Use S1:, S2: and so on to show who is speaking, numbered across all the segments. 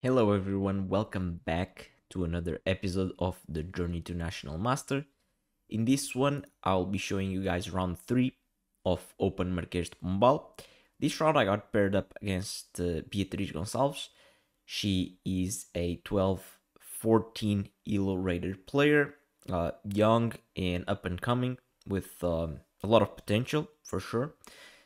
S1: Hello everyone, welcome back to another episode of the Journey to National Master. In this one, I'll be showing you guys round 3 of Open Marquês de Pombal. This round I got paired up against Beatriz Gonçalves. She is a 12-14 ELO rated player, young and up and coming with a lot of potential for sure.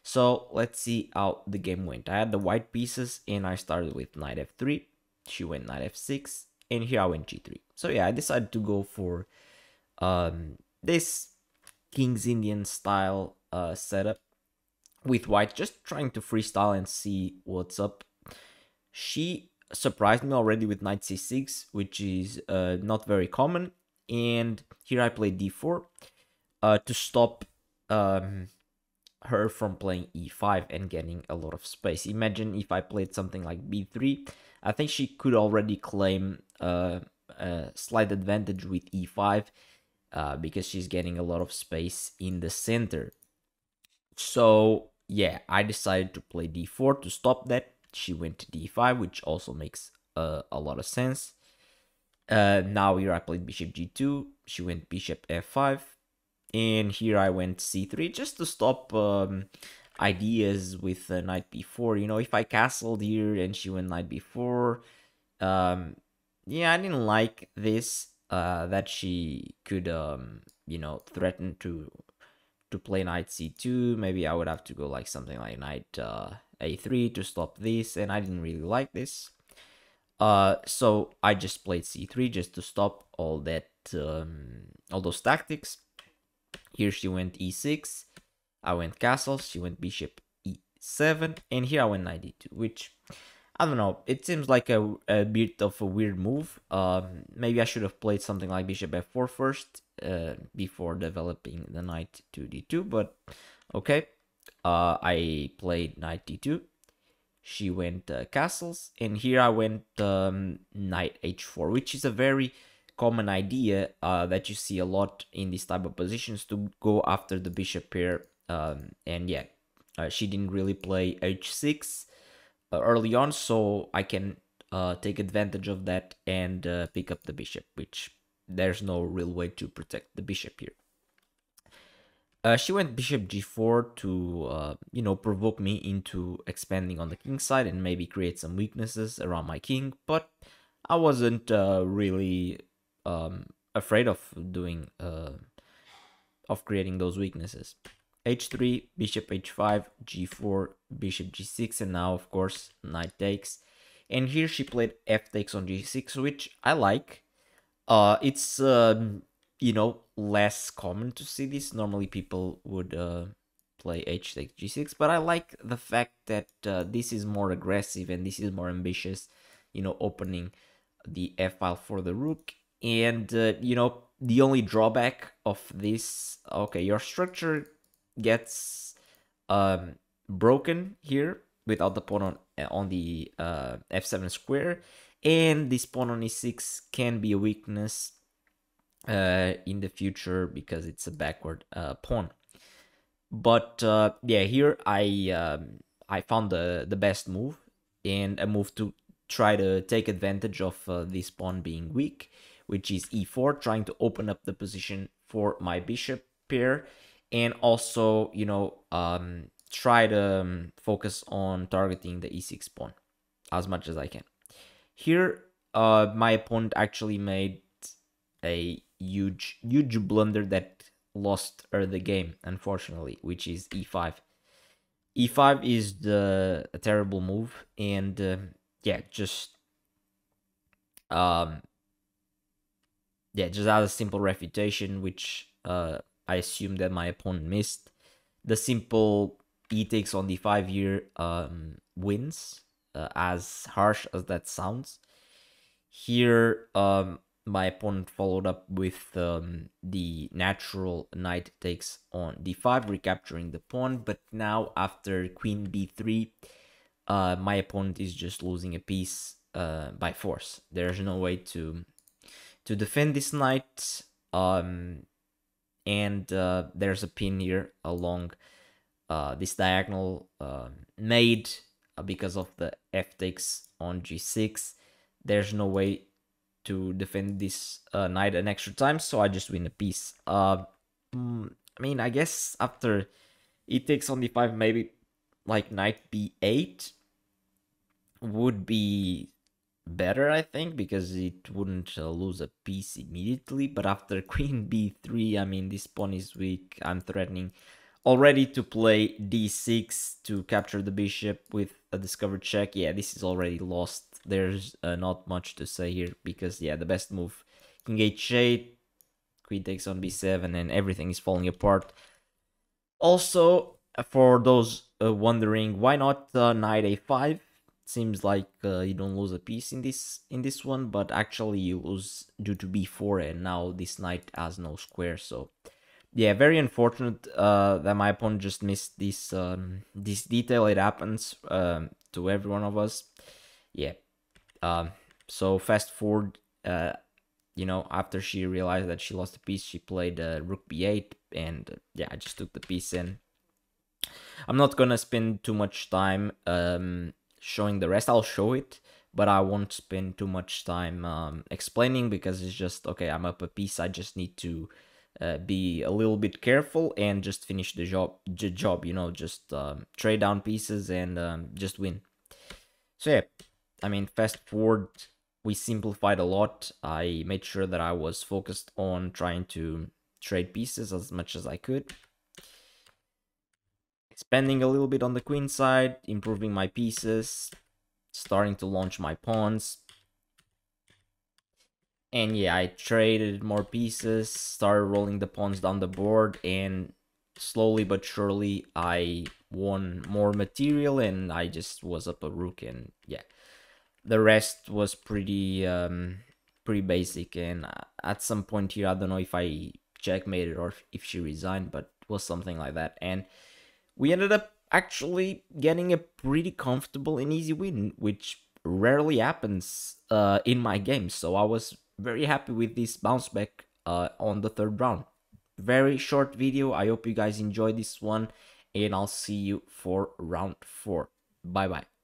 S1: So let's see how the game went. I had the white pieces and I started with knight f3. She went knight f6, and here I went g3. So yeah, I decided to go for this King's Indian style setup with white, just trying to freestyle and see what's up. She surprised me already with knight c6, which is not very common, and here I played d4 to stop her from playing e5 and getting a lot of space. Imagine if I played something like b3, I think she could already claim a slight advantage with e5 because she's getting a lot of space in the center. So yeah, I decided to play d4 to stop that. She went to d5, which also makes a lot of sense. Now here I played bishop g2. She went bishop f5, and here I went c3 just to stop ideas with knight b4. You know, if I castled here and she went knight b4, yeah, I didn't like this. That she could threaten to play knight c2. Maybe I would have to go like something like knight a3 to stop this, and I didn't really like this. So I just played c3 just to stop all that, all those tactics. Here she went e6, I went castle, she went bishop e7, and here I went knight d2, which, I don't know, it seems like a bit of a weird move. Maybe I should have played something like bishop f4 first, before developing the knight to d2, but okay. I played knight d2, she went castles, and here I went knight h4, which is a very common idea that you see a lot in this type of positions, to go after the bishop pair. And yeah, she didn't really play h6 early on, so I can take advantage of that and pick up the bishop, which there's no real way to protect the bishop here. She went bishop g4 to, provoke me into expanding on the king side and maybe create some weaknesses around my king, but I wasn't really afraid of doing, of creating those weaknesses. h3, bishop h5, g4, bishop g6, and now, of course, knight takes. And here she played f takes on g6, which I like. It's less common to see this. Normally people would play h takes g6, but I like the fact that this is more aggressive and this is more ambitious, opening the f file for the rook. And the only drawback of this, okay, your structure gets broken here without the pawn on the f7 square, and this pawn on e6 can be a weakness in the future because it's a backward pawn. But yeah, here I found the best move, and a move to try to take advantage of this pawn being weak, which is e4, trying to open up the position for my bishop pair, and also try to focus on targeting the e6 pawn as much as I can. Here my opponent actually made a huge blunder that lost her the game, unfortunately, which is e5. E5 is a terrible move, and yeah, just just as a simple refutation, which I assume that my opponent missed. The simple e takes on d5 here wins, as harsh as that sounds. Here my opponent followed up with the natural knight takes on d5, recapturing the pawn. But now after queen b3, my opponent is just losing a piece by force. There's no way to defend this knight, and there's a pin here along this diagonal made because of the f takes on g6. there's no way to defend this knight an extra time, so I just win a piece. I mean, I guess after e takes on d5, maybe like knight b8 would be better, I think, because it wouldn't lose a piece immediately. But after queen b3, I mean, this pawn is weak. I'm threatening already to play d6 to capture the bishop with a discovered check. Yeah, this is already lost. There's not much to say here because, yeah, the best move, king h8, queen takes on b7, and everything is falling apart. Also, for those wondering, why not knight a5? Seems like you don't lose a piece in this one, but actually you lose due to b4, and now this knight has no square. So yeah, very unfortunate that my opponent just missed this detail. It happens to every one of us. Yeah. So fast forward, you know, after she realized that she lost a piece, she played rook b8, and yeah, I just took the piece in. I'm not gonna spend too much time showing the rest. I'll show it, but I won't spend too much time explaining because it's just, okay, I'm up a piece. I just need to be a little bit careful and just finish the job, you know, just trade down pieces and just win. So yeah, I mean, fast forward, we simplified a lot. I made sure that I was focused on trying to trade pieces as much as I could. Expanding a little bit on the queen side, improving my pieces, starting to launch my pawns. And yeah, I traded more pieces, started rolling the pawns down the board, and slowly but surely I won more material, and I just was up a rook, and yeah. The rest was pretty basic, and at some point here, I don't know if I checkmated or if she resigned, but it was something like that. And we ended up actually getting a pretty comfortable and easy win, which rarely happens in my games. So I was very happy with this bounce back on the third round. Very short video. I hope you guys enjoyed this one, and I'll see you for round 4. Bye bye.